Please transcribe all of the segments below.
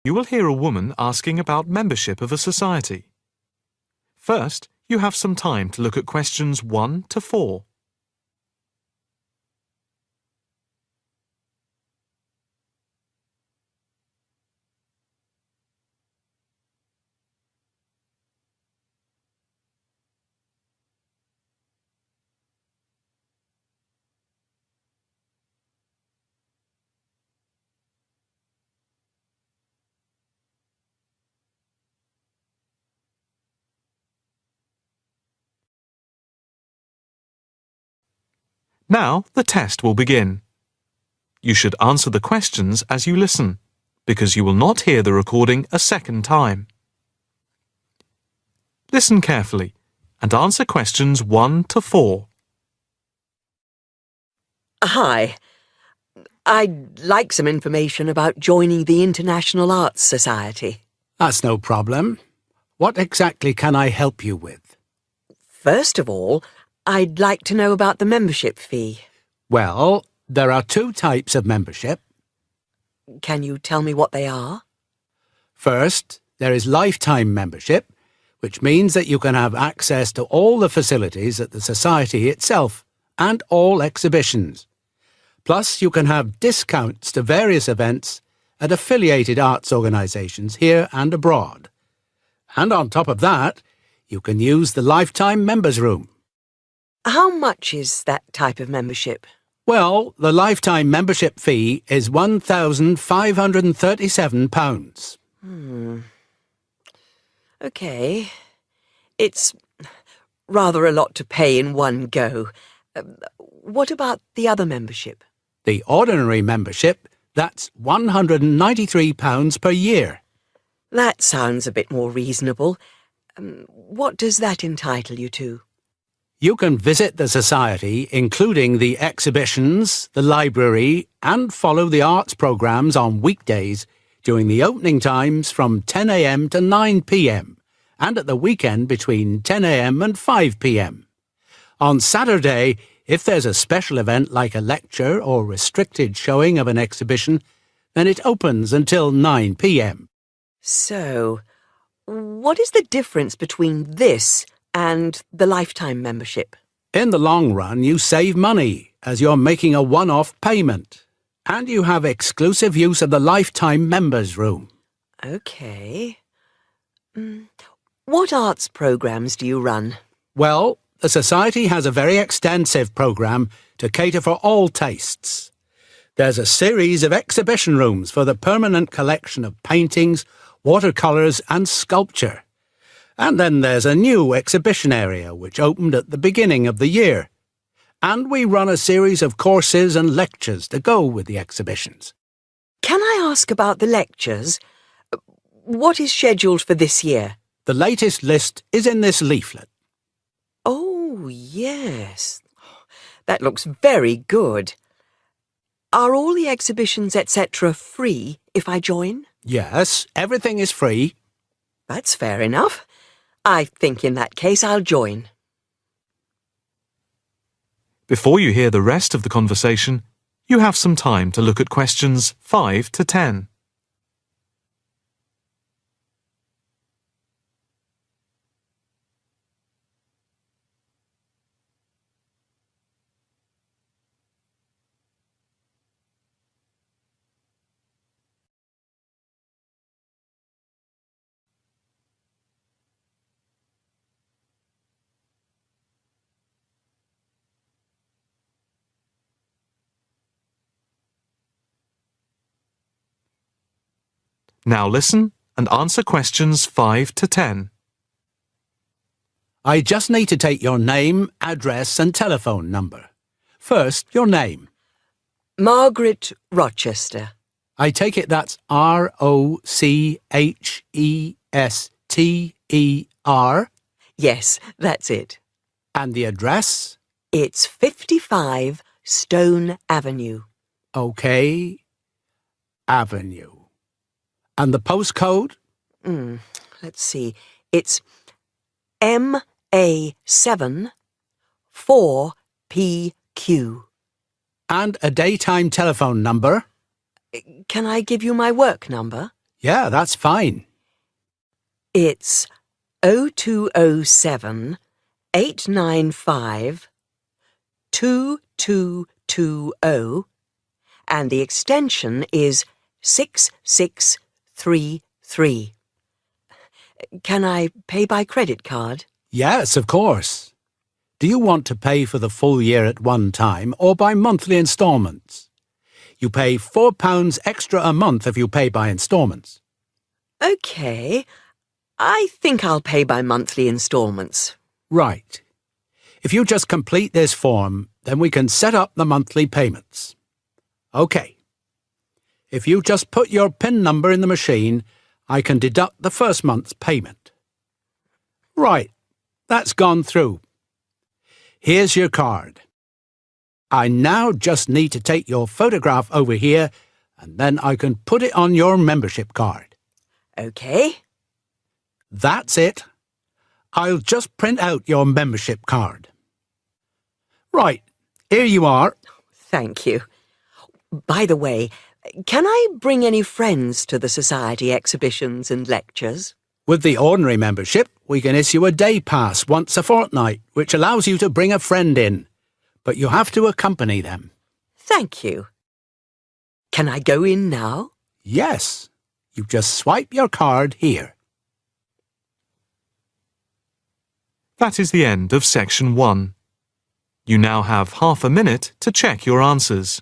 You will hear a woman asking about membership of a society. First, you have some time to look at questions 1 to 4. Now the test will begin. You should answer the questions as you listen, because you will not hear the recording a second time. Listen carefully and answer questions 1 to 4. Hi. I'd like some information about joining the International Arts Society. That's no problem. What exactly can I help you with? First of all, I'd like to know about the membership fee. Well, there are 2 types of membership. Can you tell me what they are? First, there is lifetime membership, which means that you can have access to all the facilities at the Society itself and all exhibitions. Plus, you can have discounts to various events at affiliated arts organisations here and abroad. And on top of that, you can use the lifetime members' room. How much is that type of membership? Well, the lifetime membership fee is £1,537. OK. It's rather a lot to pay in one go. What about the other membership? The ordinary membership, that's £193 per year. That sounds a bit more reasonable. What does that entitle you to? You can visit the Society, including the exhibitions, the library, and follow the arts programmes on weekdays during the opening times from 10 a.m. to 9 p.m. and at the weekend between 10 a.m. and 5 p.m. On Saturday, if there's a special event like a lecture or restricted showing of an exhibition, then it opens until 9 p.m. So, what is the difference between this and the lifetime membership? In the long run, you save money as you're making a one-off payment, and you have exclusive use of the lifetime members' room. OK. What arts programmes do you run? Well, the Society has a very extensive programme to cater for all tastes. There's a series of exhibition rooms for the permanent collection of paintings, watercolours and sculpture. And then there's a new exhibition area which opened at the beginning of the year. And we run a series of courses and lectures to go with the exhibitions. Can I ask about the lectures? What is scheduled for this year? The latest list is in this leaflet. Oh, yes. That looks very good. Are all the exhibitions, etc., free if I join? Yes, everything is free. That's fair enough. I think in that case I'll join. Before you hear the rest of the conversation, you have some time to look at questions 5 to 10. Now listen and answer questions 5 to 10. I just need to take your name, address and telephone number. First, your name. Margaret Rochester. I take it that's R-O-C-H-E-S-T-E-R? Yes, that's it. And the address? It's 55 Stone Avenue. OK. Avenue. And the postcode? Let's see. It's MA7 4PQ. And a daytime telephone number? Can I give you my work number? Yeah, that's fine. It's 0207 895 2220 and the extension is 6633. Can I pay by credit card? Yes, of course. Do you want to pay for the full year at one time or by monthly instalments? You pay £4 extra a month if you pay by instalments. OK. I think I'll pay by monthly instalments. Right. If you just complete this form, then we can set up the monthly payments. OK. If you just put your PIN number in the machine, I can deduct the first month's payment. Right. That's gone through. Here's your card. I now just need to take your photograph over here, and then I can put it on your membership card. OK. That's it. I'll just print out your membership card. Right, here you are. Thank you. By the way, can I bring any friends to the Society exhibitions and lectures? With the ordinary membership, we can issue a day pass once a fortnight, which allows you to bring a friend in. But you have to accompany them. Thank you. Can I go in now? Yes. You just swipe your card here. That is the end of Section 1. You now have half a minute to check your answers.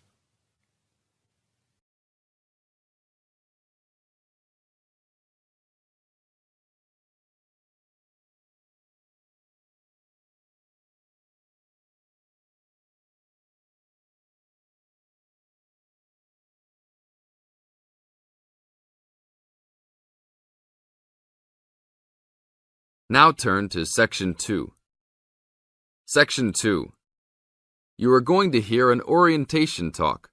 Now turn to Section 2. Section 2. You are going to hear an orientation talk.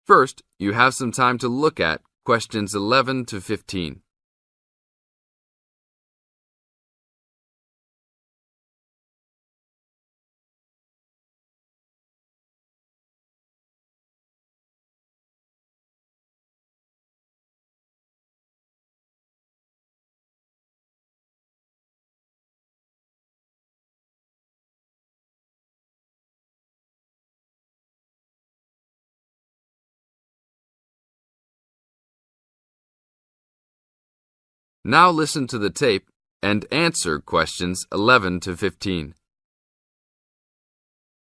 First, you have some time to look at questions 11 to 15. Now listen to the tape and answer questions 11 to 15.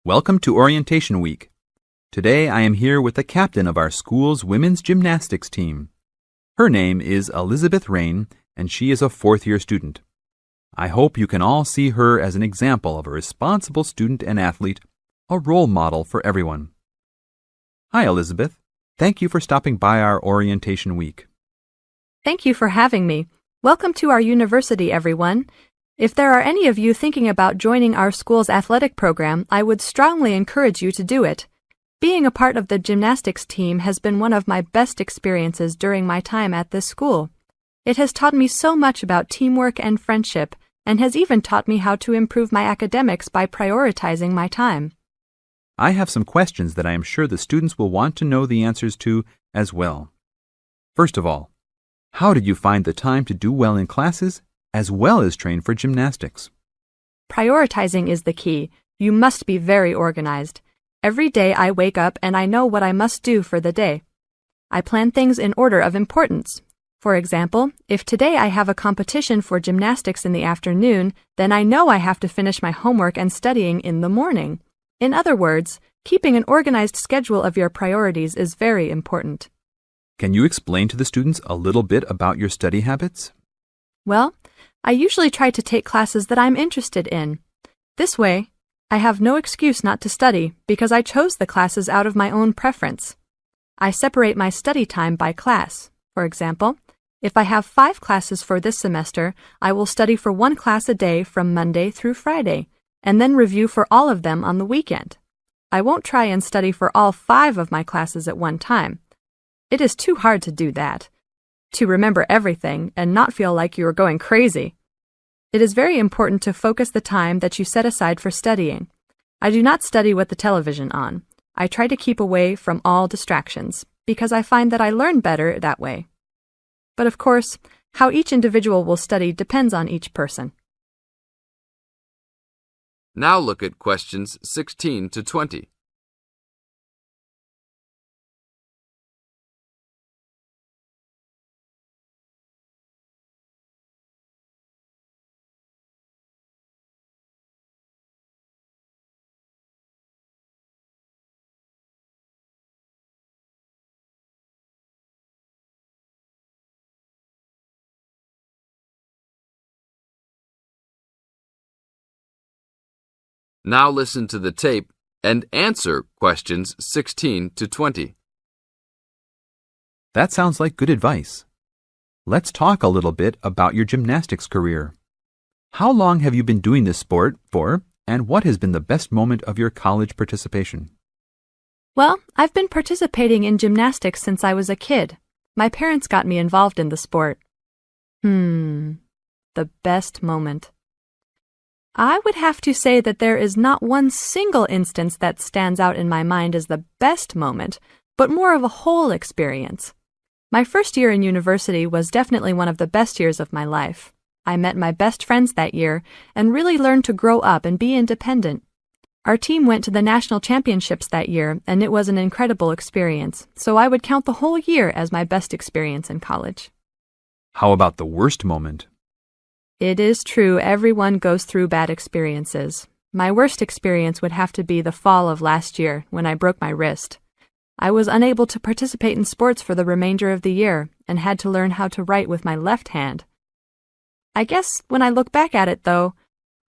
Welcome to Orientation Week. Today I am here with the captain of our school's women's gymnastics team. Her name is Elizabeth Rain, and she is a fourth-year student. I hope you can all see her as an example of a responsible student and athlete, a role model for everyone. Hi, Elizabeth. Thank you for stopping by our Orientation Week. Thank you for having me. Welcome to our university, everyone. If there are any of you thinking about joining our school's athletic program, I would strongly encourage you to do it. Being a part of the gymnastics team has been one of my best experiences during my time at this school. It has taught me so much about teamwork and friendship, and has even taught me how to improve my academics by prioritizing my time. I have some questions that I am sure the students will want to know the answers to as well. First of all, how did you find the time to do well in classes as well as train for gymnastics? Prioritizing is the key. You must be very organized. Every day I wake up and I know what I must do for the day. I plan things in order of importance. For example, if today I have a competition for gymnastics in the afternoon, then I know I have to finish my homework and studying in the morning. In other words, keeping an organized schedule of your priorities is very important. Can you explain to the students a little bit about your study habits? Well, I usually try to take classes that I'm interested in. This way, I have no excuse not to study because I chose the classes out of my own preference. I separate my study time by class. For example, if I have 5 classes for this semester, I will study for 1 class a day from Monday through Friday, and then review for all of them on the weekend. I won't try and study for all 5 of my classes at one time. It is too hard to do that, to remember everything and not feel like you are going crazy. It is very important to focus the time that you set aside for studying. I do not study with the television on. I try to keep away from all distractions, because I find that I learn better that way. But of course, how each individual will study depends on each person. Now look at questions 16 to 20. Now listen to the tape and answer questions 16 to 20. That sounds like good advice. Let's talk a little bit about your gymnastics career. How long have you been doing this sport for, and what has been the best moment of your college participation? Well, I've been participating in gymnastics since I was a kid. My parents got me involved in the sport. The best moment. I would have to say that there is not one single instance that stands out in my mind as the best moment, but more of a whole experience. My first year in university was definitely one of the best years of my life. I met my best friends that year and really learned to grow up and be independent. Our team went to the national championships that year, and it was an incredible experience, so I would count the whole year as my best experience in college. How about the worst moment? It is true everyone goes through bad experiences. My worst experience would have to be the fall of last year when I broke my wrist. I was unable to participate in sports for the remainder of the year and had to learn how to write with my left hand. I guess when I look back at it, though,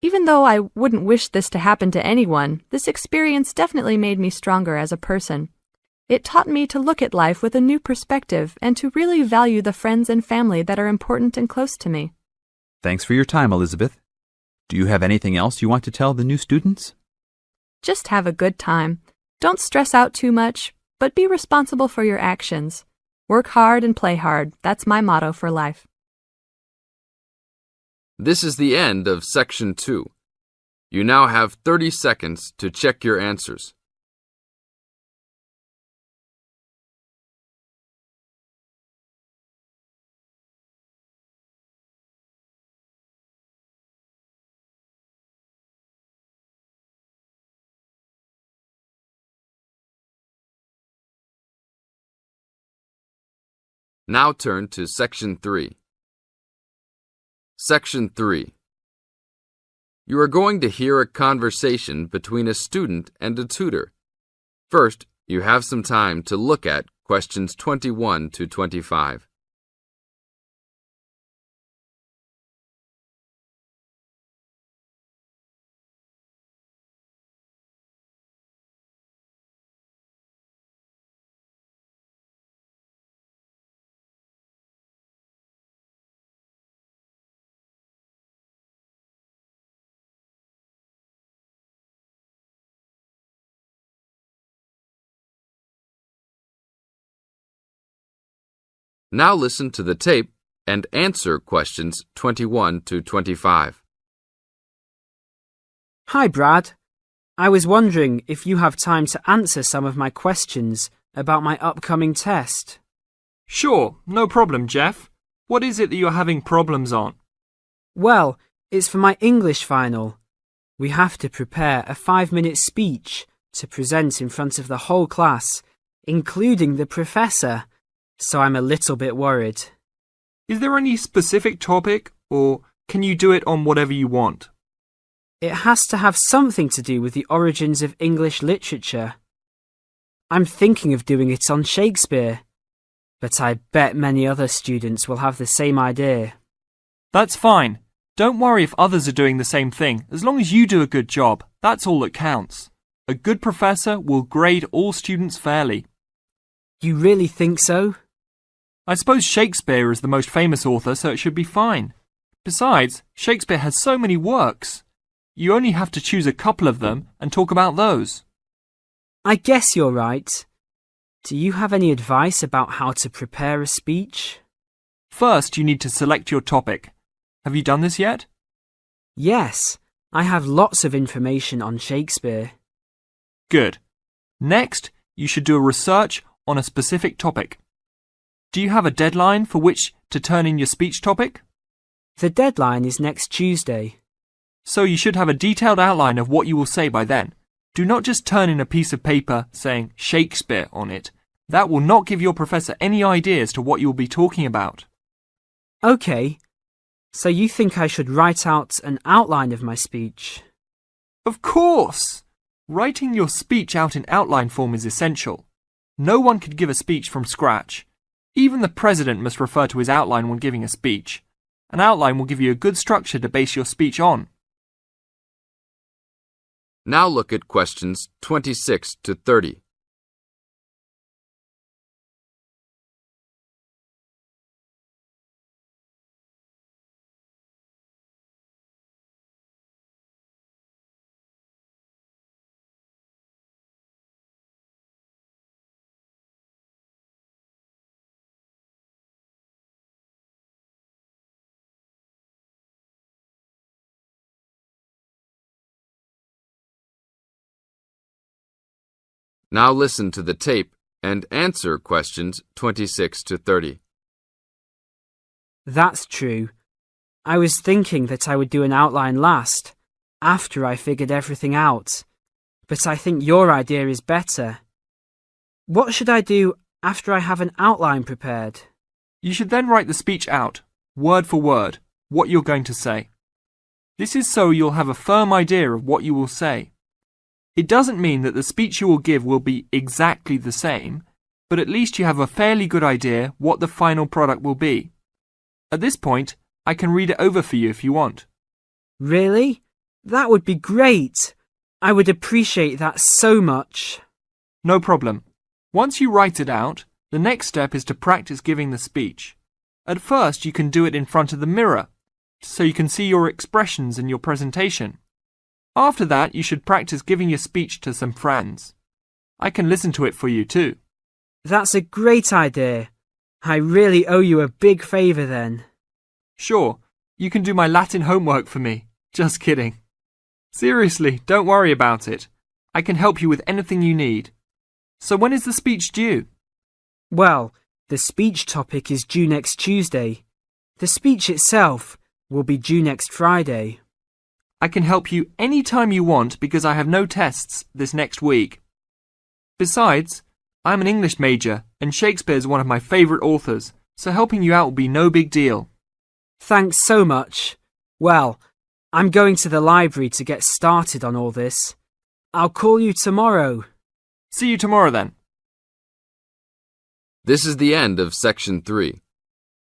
even though I wouldn't wish this to happen to anyone, this experience definitely made me stronger as a person. It taught me to look at life with a new perspective and to really value the friends and family that are important and close to me. Thanks for your time, Elizabeth. Do you have anything else you want to tell the new students? Just have a good time. Don't stress out too much, but be responsible for your actions. Work hard and play hard. That's my motto for life. This is the end of Section 2. You now have 30 seconds to check your answers. Now turn to Section 3. Section 3. You are going to hear a conversation between a student and a tutor. First, you have some time to look at questions 21 to 25. Now listen to the tape and answer questions 21 to 25. Hi, Brad. I was wondering if you have time to answer some of my questions about my upcoming test. Sure, no problem, Jeff. What is it that you're having problems on? Well, it's for my English final. We have to prepare a 5-minute speech to present in front of the whole class, including the professor. So I'm a little bit worried. Is there any specific topic, or can you do it on whatever you want? It has to have something to do with the origins of English literature. I'm thinking of doing it on Shakespeare, but I bet many other students will have the same idea. That's fine. Don't worry if others are doing the same thing. As long as you do a good job, that's all that counts. A good professor will grade all students fairly. You really think so? I suppose Shakespeare is the most famous author, so it should be fine. Besides, Shakespeare has so many works. You only have to choose a couple of them and talk about those. I guess you're right. Do you have any advice about how to prepare a speech? First, you need to select your topic. Have you done this yet? Yes, I have lots of information on Shakespeare. Good. Next, you should do a research on a specific topic. Do you have a deadline for which to turn in your speech topic? The deadline is next Tuesday. So you should have a detailed outline of what you will say by then. Do not just turn in a piece of paper saying Shakespeare on it. That will not give your professor any idea as to what you will be talking about. OK. So you think I should write out an outline of my speech? Of course! Writing your speech out in outline form is essential. No one could give a speech from scratch. Even the president must refer to his outline when giving a speech. An outline will give you a good structure to base your speech on. Now look at questions 26 to 30. Now listen to the tape and answer questions 26 to 30. That's true. I was thinking that I would do an outline last, after I figured everything out. But I think your idea is better. What should I do after I have an outline prepared? You should then write the speech out, word for word, what you're going to say. This is so you'll have a firm idea of what you will say. It doesn't mean that the speech you will give will be exactly the same, but at least you have a fairly good idea what the final product will be. At this point, I can read it over for you if you want. Really? That would be great. I would appreciate that so much. No problem. Once you write it out, the next step is to practice giving the speech. At first, you can do it in front of the mirror, so you can see your expressions in your presentation. After that, you should practice giving your speech to some friends. I can listen to it for you too. That's a great idea. I really owe you a big favour then. Sure, you can do my Latin homework for me. Just kidding. Seriously, don't worry about it. I can help you with anything you need. So when is the speech due? Well, the speech topic is due next Tuesday. The speech itself will be due next Friday. I can help you any time you want because I have no tests this next week. Besides, I'm an English major and Shakespeare is one of my favourite authors, so helping you out will be no big deal. Thanks so much. Well, I'm going to the library to get started on all this. I'll call you tomorrow. See you tomorrow then. This is the end of section 3.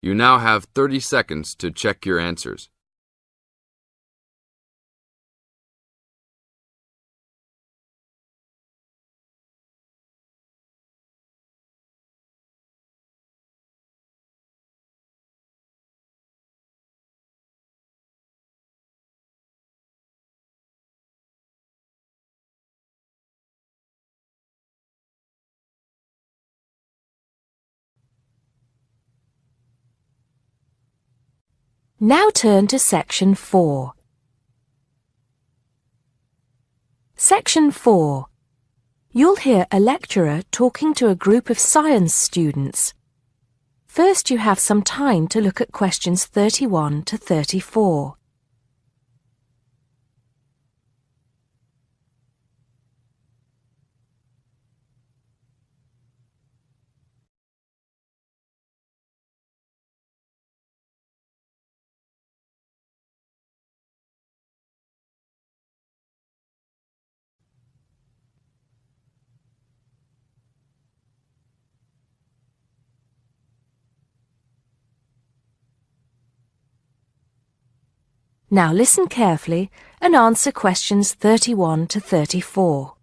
You now have 30 seconds to check your answers. Now turn to Section 4. Section 4. You'll hear a lecturer talking to a group of science students. First, you have some time to look at questions 31 to 34. Now listen carefully and answer questions 31 to 34.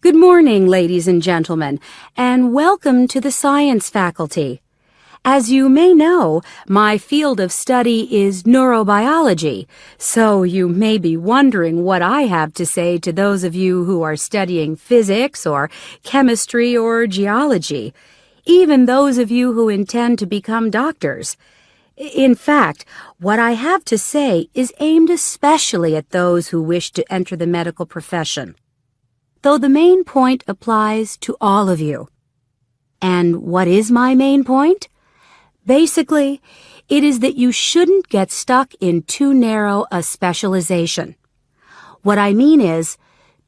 Good morning, ladies and gentlemen, and welcome to the science faculty. As you may know, my field of study is neurobiology, so you may be wondering what I have to say to those of you who are studying physics or chemistry or geology, even those of you who intend to become doctors. In fact, what I have to say is aimed especially at those who wish to enter the medical profession, though the main point applies to all of you. And what is my main point? Basically, it is that you shouldn't get stuck in too narrow a specialization. What I mean is,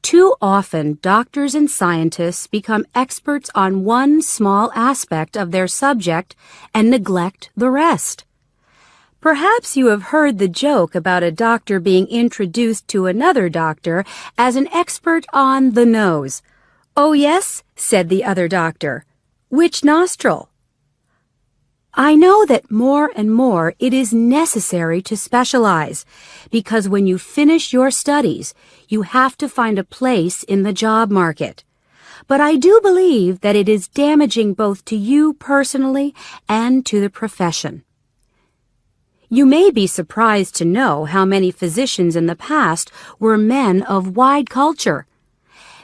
too often doctors and scientists become experts on one small aspect of their subject and neglect the rest. Perhaps you have heard the joke about a doctor being introduced to another doctor as an expert on the nose. "Oh yes," said the other doctor. "Which nostril?" I know that more and more it is necessary to specialize, because when you finish your studies, you have to find a place in the job market. But I do believe that it is damaging both to you personally and to the profession. You may be surprised to know how many physicians in the past were men of wide culture.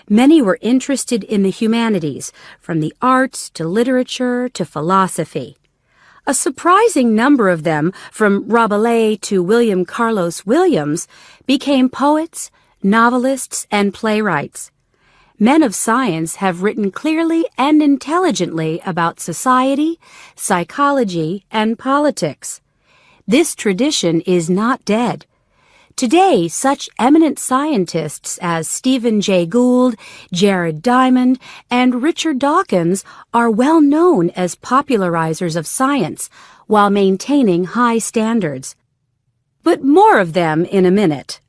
Many were interested in the humanities, from the arts to literature to philosophy. A surprising number of them, from Rabelais to William Carlos Williams, became poets, novelists, and playwrights. Men of science have written clearly and intelligently about society, psychology, and politics. This tradition is not dead. Today, such eminent scientists as Stephen Jay Gould, Jared Diamond, and Richard Dawkins are well known as popularizers of science while maintaining high standards. But more of them in a minute.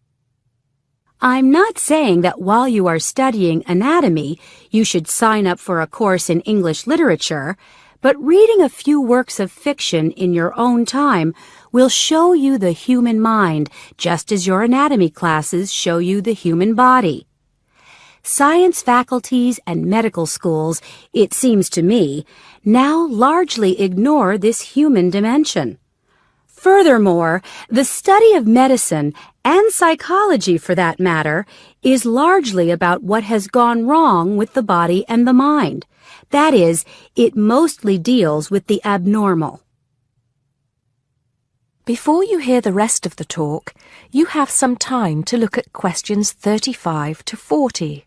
I'm not saying that while you are studying anatomy, you should sign up for a course in English literature, but reading a few works of fiction in your own time will show you the human mind, just as your anatomy classes show you the human body. Science faculties and medical schools, it seems to me, now largely ignore this human dimension. Furthermore, the study of medicine, and psychology for that matter, is largely about what has gone wrong with the body and the mind. That is, it mostly deals with the abnormal. Before you hear the rest of the talk, you have some time to look at questions 35 to 40.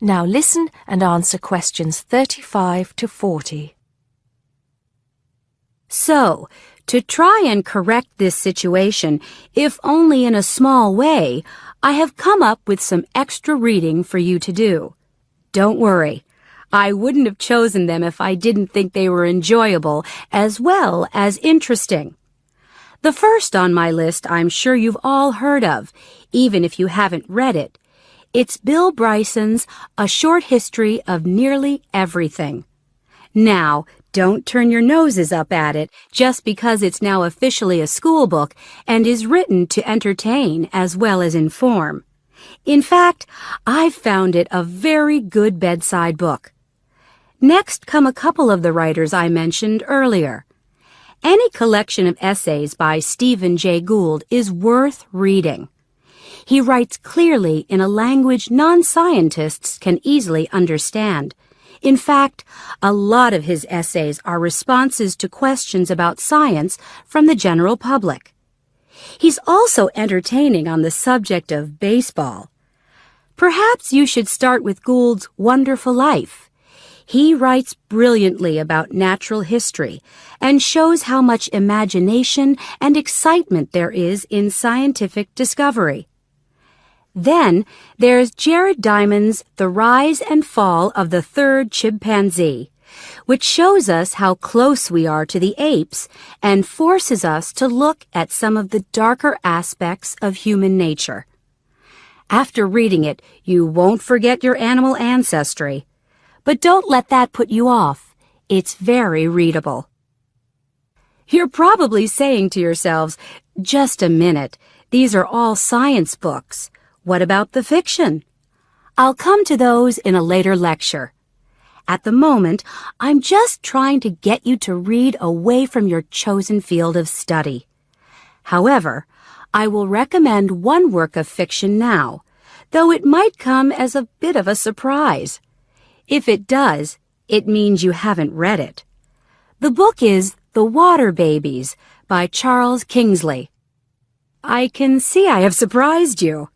Now listen and answer questions 35 to 40. So, to try and correct this situation, if only in a small way, I have come up with some extra reading for you to do. Don't worry, I wouldn't have chosen them if I didn't think they were enjoyable as well as interesting. The first on my list I'm sure you've all heard of, even if you haven't read it. It's Bill Bryson's A Short History of Nearly Everything. Now, don't turn your noses up at it just because it's now officially a school book and is written to entertain as well as inform. In fact, I've found it a very good bedside book. Next come a couple of the writers I mentioned earlier. Any collection of essays by Stephen Jay Gould is worth reading. He writes clearly in a language non-scientists can easily understand. In fact, a lot of his essays are responses to questions about science from the general public. He's also entertaining on the subject of baseball. Perhaps you should start with Gould's Wonderful Life. He writes brilliantly about natural history and shows how much imagination and excitement there is in scientific discovery. Then there's Jared Diamond's The Rise and Fall of the Third Chimpanzee, which shows us how close we are to the apes and forces us to look at some of the darker aspects of human nature. After reading it, you won't forget your animal ancestry. But don't let that put you off. It's very readable. You're probably saying to yourselves, just a minute, these are all science books. What about the fiction? I'll come to those in a later lecture. At the moment, I'm just trying to get you to read away from your chosen field of study. However, I will recommend one work of fiction now, though it might come as a bit of a surprise. If it does, it means you haven't read it. The book is The Water Babies by Charles Kingsley. I can see I have surprised you.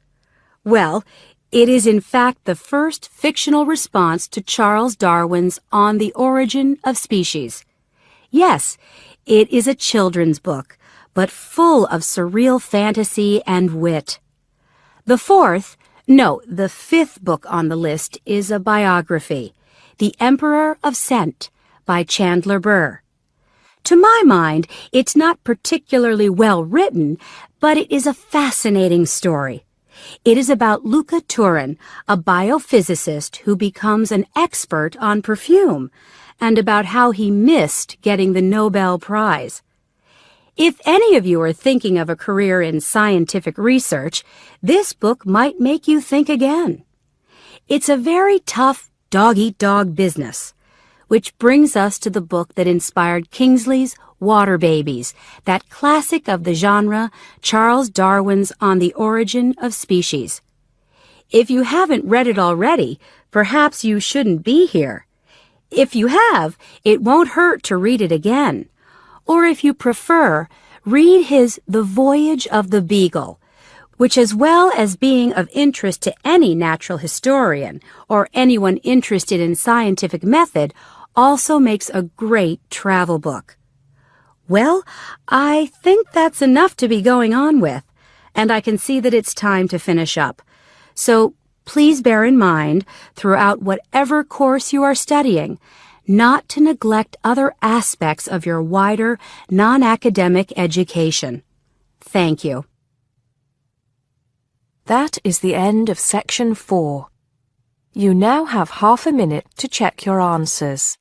Well, it is in fact the first fictional response to Charles Darwin's On the Origin of Species. Yes, it is a children's book, but full of surreal fantasy and wit. The fifth book on the list is a biography, The Emperor of Scent by Chandler Burr. To my mind, it's not particularly well written, but it is a fascinating story. It is about Luca Turin, a biophysicist who becomes an expert on perfume, and about how he missed getting the Nobel Prize. If any of you are thinking of a career in scientific research, this book might make you think again. It's a very tough dog-eat-dog business, which brings us to the book that inspired Kingsley's Water Babies, that classic of the genre, Charles Darwin's On the Origin of Species. If you haven't read it already, perhaps you shouldn't be here. If you have, it won't hurt to read it again. Or if you prefer, read his The Voyage of the Beagle, which, as well as being of interest to any natural historian or anyone interested in scientific method, also makes a great travel book. Well, I think that's enough to be going on with, and I can see that it's time to finish up. So please bear in mind, throughout whatever course you are studying, not to neglect other aspects of your wider, non-academic education. Thank you. That is the end of Section 4. You now have half a minute to check your answers.